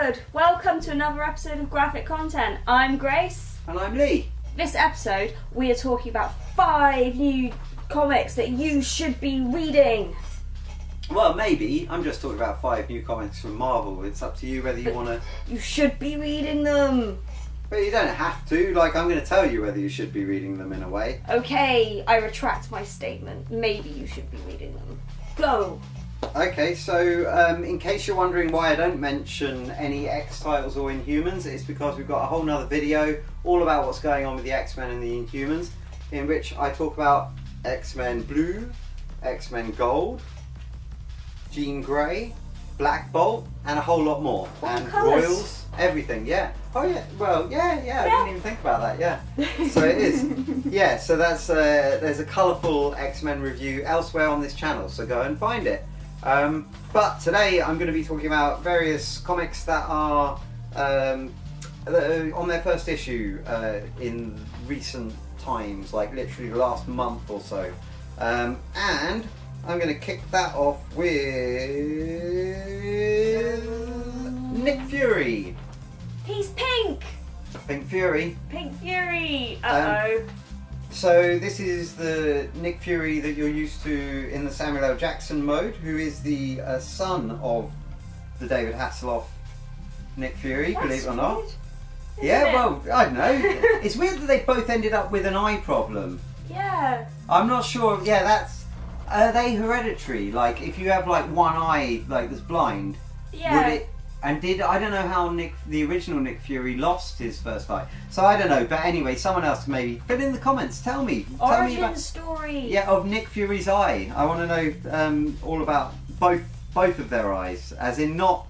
good. Welcome to another episode of Graphic Content. I'm Grace. And I'm Lee. This episode, we are talking about 5 new comics that you should be reading. Well, maybe. I'm just talking about 5 new comics from Marvel. It's up to you whether you want to... You should be reading them. But you don't have to. Like, I'm going to tell you whether you should be reading them in a way. Okay, I retract my statement. Maybe you should be reading them. Go. Okay, so in case you're wondering why I don't mention any X titles or Inhumans, it's because we've got a whole nother video all about what's going on with the X-Men and the Inhumans, in which I talk about X-Men Blue, X-Men Gold, Jean Grey, Black Bolt, and a whole lot more. And colours? Royals, everything, yeah. Oh yeah, well, yeah, I didn't even think about that, yeah. So it is. Yeah, so that's there's a colourful X-Men review elsewhere on this channel, so go and find it. But today I'm going to be talking about various comics that are on their first issue in recent times, like literally the last month or so. And I'm going to kick that off with Nick Fury. He's pink. Pink Fury. Pink Fury. Uh-oh. So this is the Nick Fury that you're used to in the Samuel L. Jackson mode, who is the son of the David Hasselhoff Nick Fury, That's believe it or not. weird, Yeah, isn't it? well, I don't know. It's weird that they both ended up with an eye problem. Yeah. I'm not sure. Yeah, that's... Are they hereditary? Like, if you have like one eye like that's blind, Yeah. would it... And I don't know how the original Nick Fury lost his first eye. So I don't know, but anyway, someone else maybe fill in the comments. Tell me Origin about story. Yeah, of Nick Fury's eye. I want to know all about both of their eyes, as in not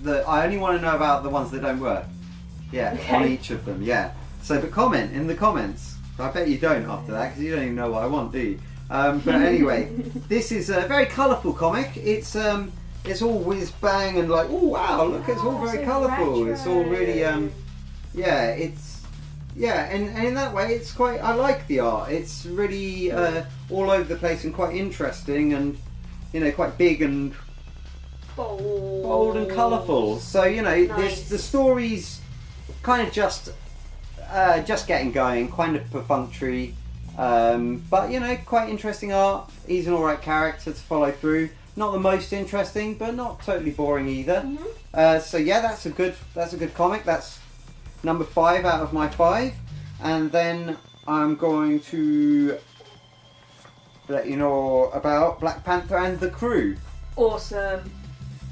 the. I only want to know about the ones that don't work. Yeah, Okay. on each of them. Yeah. So, but comment in the comments. I bet you don't after that because you don't even know what I want, do you? But anyway, this is a very colourful comic. It's all whiz bang and like, oh wow, look, it's all very so colourful. retro. It's all really, and in that way, it's quite. I like the art. It's really all over the place and quite interesting, and quite big and bold and colourful. So Nice. the story's kind of just getting going, kind of perfunctory, but quite interesting art. He's an alright character to follow through. Not the most interesting, but not totally boring either. Mm-hmm. So yeah, that's a good comic. That's number 5 out of my 5. And then I'm going to let you know about Black Panther and the Crew. Awesome.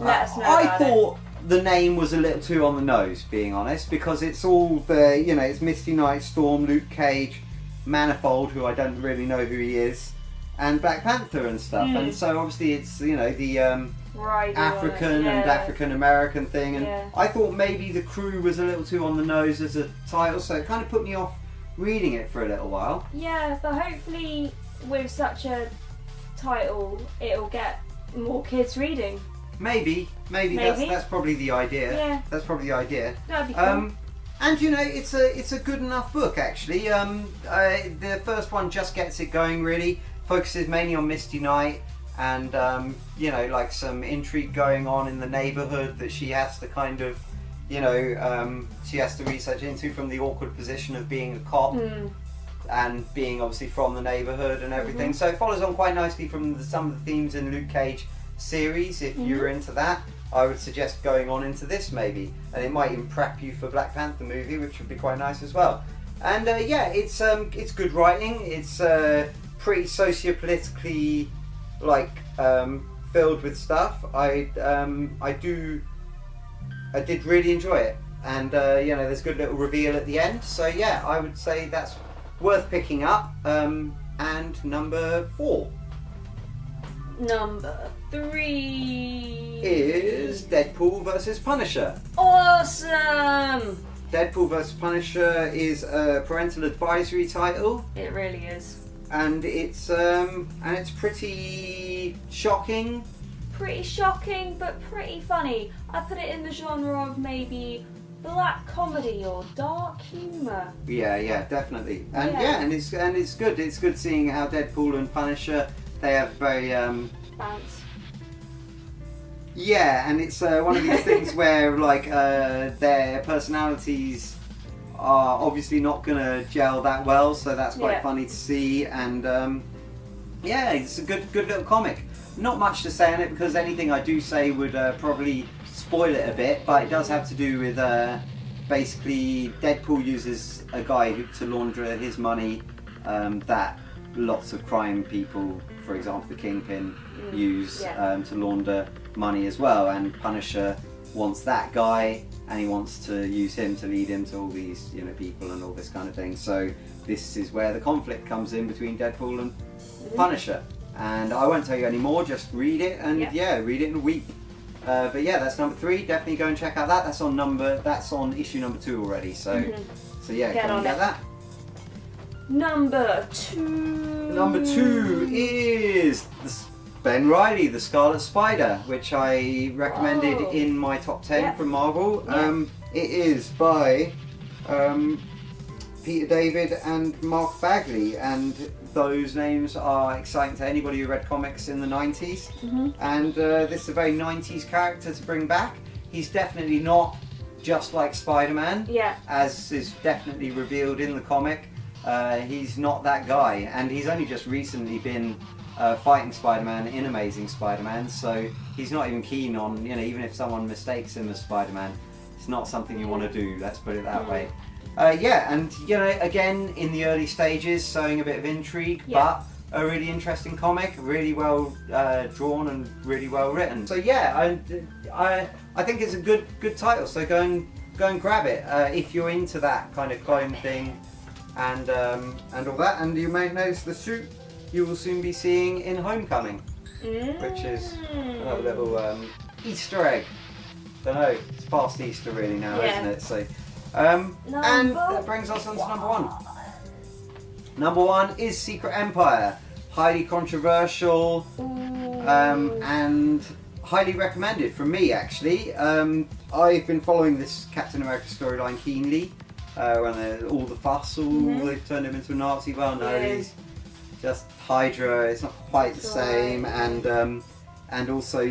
Let us know I about thought the name was a little too on the nose, being honest, because it's all the it's Misty Knight, Storm, Luke Cage, Manifold, who I don't really know who he is, and Black Panther and stuff. And so obviously it's the Right, African yeah. and African American thing, and Yeah. I thought maybe the Crew was a little too on the nose as a title, so it kind of put me off reading it for a little while. Yeah, but hopefully with such a title, it'll get more kids reading. Maybe. That's probably the idea. Yeah. That's probably the idea. That'd be cool. And it's a good enough book actually. The first one just gets it going really. Focuses mainly on Misty Knight and like some intrigue going on in the neighbourhood that she has to kind of she has to research into from the awkward position of being a cop and being obviously from the neighbourhood and everything. So it follows on quite nicely from some of the themes in Luke Cage series. If you're into that, I would suggest going on into this maybe, and it might even prep you for Black Panther movie, which would be quite nice as well. And it's good writing. It's pretty socio-politically filled with stuff. I did really enjoy it, and there's a good little reveal at the end. So yeah, I would say that's worth picking up. And number 4 Number 3 is Deadpool vs Punisher. Awesome! Deadpool vs Punisher is a parental advisory title. It really is. And it's pretty shocking. Pretty shocking, but pretty funny. I put it in the genre of maybe black comedy or dark humour. Yeah, definitely. And it's good. It's good seeing how Deadpool and Punisher, they have very Bounce. Yeah, and it's one of these things where like their personalities are obviously not going to gel that well, so that's quite funny to see. And yeah, it's a good little comic. Not much to say on it because anything I do say would probably spoil it a bit, but it does have to do with basically Deadpool uses a guy to launder his money that lots of crime people, for example the Kingpin, use to launder money as well, and Punisher wants that guy and he wants to use him to lead him to all these people and all this kind of thing. So this is where the conflict comes in between Deadpool and Punisher. And I won't tell you any more, just read it and read it in a week. But yeah, that's number 3. Definitely go and check out that. That's on issue number 2 already. So so yeah, go and get that. Number 2. Number 2 is Ben Reilly, The Scarlet Spider, which I recommended in my top 10 from Marvel. It is by Peter David and Mark Bagley, and those names are exciting to anybody who read comics in the 90s. And this is a very 90s character to bring back. He's definitely not just like Spider-Man, as is definitely revealed in the comic. He's not that guy, and he's only just recently been fighting Spider-Man in Amazing Spider-Man, so he's not even keen on, even if someone mistakes him as Spider-Man, it's not something you want to do, let's put it that way. Yeah, and again, in the early stages, sowing a bit of intrigue, but a really interesting comic, really well drawn and really well written. So yeah, I think it's a good title. So go and grab it if you're into that kind of clone thing, and all that. And you may notice the suit you will soon be seeing in Homecoming, which is another little Easter egg. Don't know, it's past Easter really now, isn't it? So. And that brings us on to number 1. Number 1 is Secret Empire. Highly controversial and highly recommended from me, actually. I've been following this Captain America storyline keenly. When all the fuss, they've turned him into a Nazi. Well, no, he's just Hydra. It's not quite the same, and also,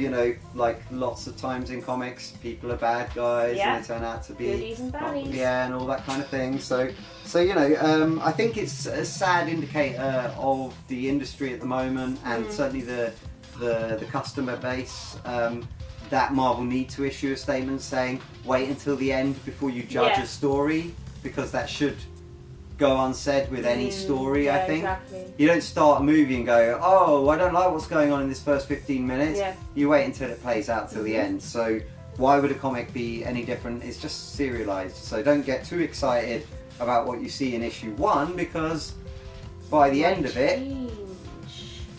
like lots of times in comics, people are bad guys and they turn out to be goodies and baddies. and all that kind of thing. So I think it's a sad indicator of the industry at the moment, and certainly the customer base. That Marvel need to issue a statement saying, wait until the end before you judge a story, because that should go unsaid with any story. I think you don't start a movie and go, oh, I don't like what's going on in this first 15 minutes. You wait until it plays out till the end. So why would a comic be any different? It's just serialized, so don't get too excited about what you see in issue 1, because by the end of it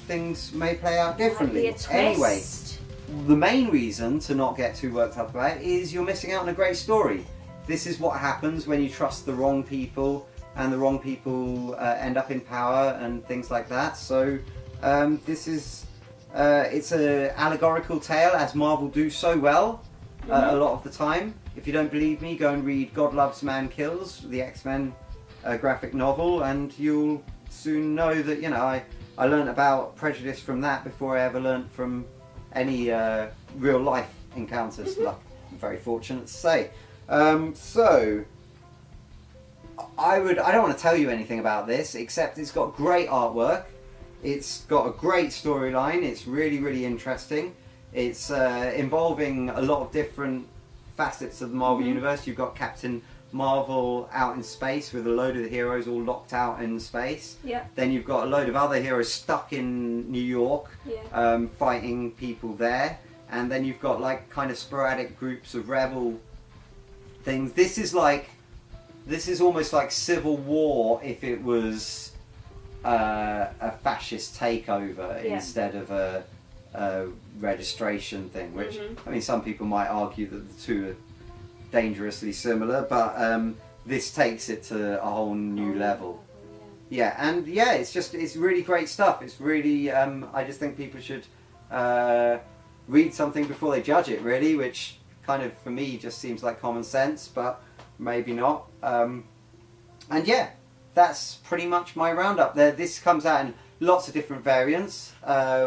things may play out differently. Anyway, the main reason to not get too worked up about it is you're missing out on a great story. This is what happens when you trust the wrong people, and the wrong people end up in power and things like that. So this is it's an allegorical tale, as Marvel do so well a lot of the time. If you don't believe me, go and read God Loves Man Kills, the X-Men graphic novel, and you'll soon know that I learned about prejudice from that before I ever learned from any real life encounters. Like, I'm very fortunate to say. So I don't want to tell you anything about this, except it's got great artwork, it's got a great storyline, it's really, really interesting. It's involving a lot of different facets of the Marvel universe. You've got Captain Marvel out in space with a load of the heroes all locked out in space. Then you've got a load of other heroes stuck in New York, fighting people there. And then you've got like kind of sporadic groups of rebel things. This is almost like Civil War if it was a fascist takeover instead of a registration thing, which I mean, some people might argue that the two are dangerously similar, but this takes it to a whole new level. It's really great stuff. It's really I just think people should read something before they judge it, really, which kind of for me just seems like common sense, but maybe not. And yeah, that's pretty much my roundup there. This comes out in lots of different variants,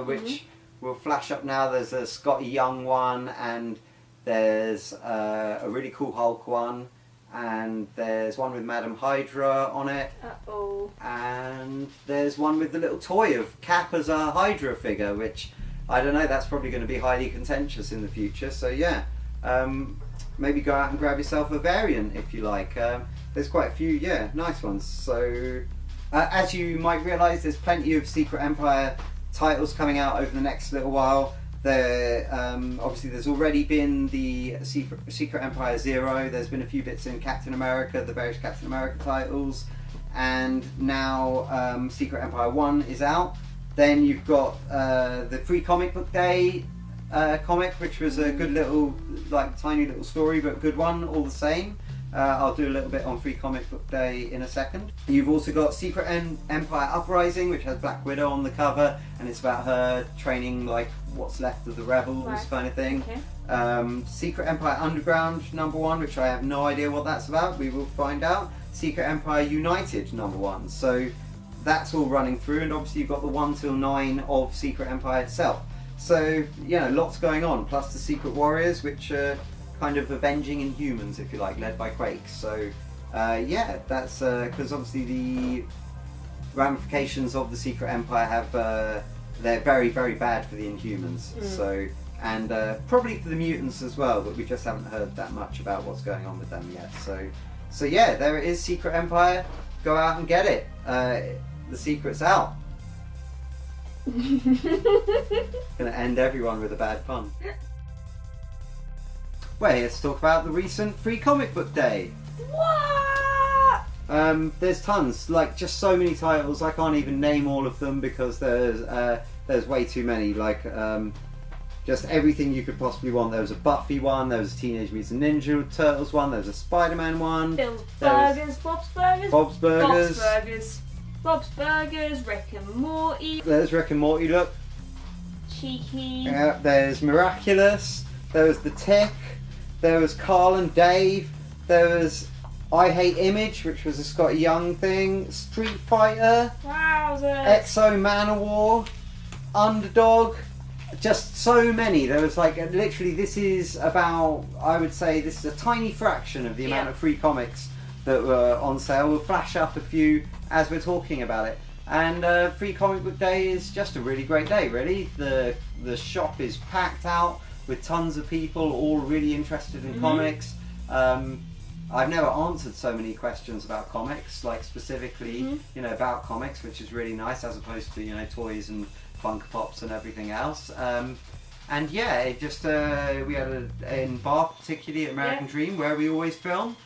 which will flash up now. There's a Scotty Young one, and there's a really cool Hulk one, and there's one with Madam Hydra on it. Uh-oh. And there's one with the little toy of Cap as a Hydra figure, which, I don't know, that's probably going to be highly contentious in the future. So yeah, maybe go out and grab yourself a variant if you like. There's quite a few, yeah, nice ones. So as you might realise, there's plenty of Secret Empire titles coming out over the next little while. There, obviously, there's already been the Secret Empire Zero. There's been a few bits in Captain America, the various Captain America titles, and now Secret Empire 1 is out. Then you've got the Free Comic Book Day comic, which was a good little, like, tiny little story, but good one all the same. I'll do a little bit on Free Comic Book Day in a second. You've also got Secret Empire Uprising, which has Black Widow on the cover, and it's about her training like what's left of the rebels, kind of thing. Okay. Secret Empire Underground #1, which I have no idea what that's about. We will find out. Secret Empire United #1. So that's all running through, and obviously you've got the 1 till 9 of Secret Empire itself. So, you know, lots going on, plus the Secret Warriors, which are kind of avenging Inhumans, if you like, led by Quake. So yeah, that's because obviously the ramifications of the Secret Empire have they're very, very bad for the Inhumans. So, and probably for the mutants as well, but we just haven't heard that much about what's going on with them yet. So yeah, there it is, Secret Empire. Go out and get it. The secret's out. Gonna end everyone with a bad pun. We're here to talk about the recent Free Comic Book Day. What? There's tons, like just so many titles. I can't even name all of them because there's way too many. Like just everything you could possibly want. There was a Buffy one, there was a Teenage Mutant Ninja Turtles one, there was a Spider-Man one. Bill's Burgers, Bob's Burgers. Bob's Burgers. Bob's Burgers. Bob's Burgers, Rick and Morty. There's Rick and Morty, look. Cheeky. Yeah, there's Miraculous. There was The Tick. There was Carl and Dave. There was I Hate Image, which was a Scotty Young thing. Street Fighter. Wowzers. Exo Manowar. Underdog. Just so many. There was like literally, this is about, I would say this is a tiny fraction of the amount of free comics that were on sale. We'll flash up a few as we're talking about it. And Free Comic Book Day is just a really great day, really. The shop is packed out with tons of people all really interested in comics. I've never answered so many questions about comics, like specifically, you know, about comics, which is really nice, as opposed to, you know, toys and Funko Pops and everything else. And yeah, it just we had in Bath, particularly at American Dream, where we always film.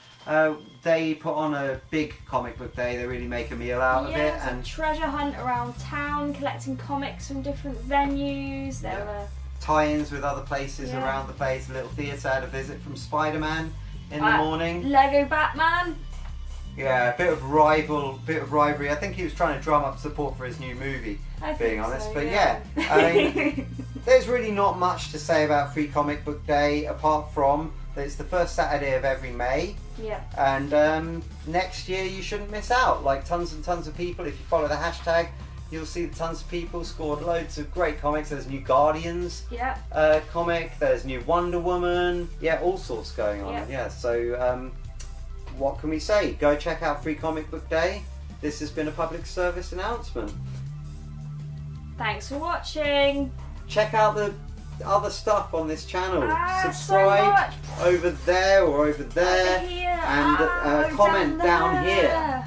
They put on a big comic book day. They really make a meal out of it. And treasure hunt around town, collecting comics from different venues. There were tie-ins with other places around the place. A little theatre had a visit from Spider-Man in the morning. Lego Batman. Yeah, a bit of rivalry. I think he was trying to drum up support for his new movie, being honest. So, but yeah, I mean, there's really not much to say about Free Comic Book Day apart from that it's the first Saturday of every May. Yeah. And next year you shouldn't miss out. Like tons and tons of people. If you follow the hashtag, you'll see tons of people scored loads of great comics. There's new Guardians comic. There's new Wonder Woman. Yeah, all sorts going on. Yeah. So what can we say? Go check out Free Comic Book Day. This has been a public service announcement. Thanks for watching. Check out the other stuff on this channel. Subscribe so over there or over there, over here. and comment down here.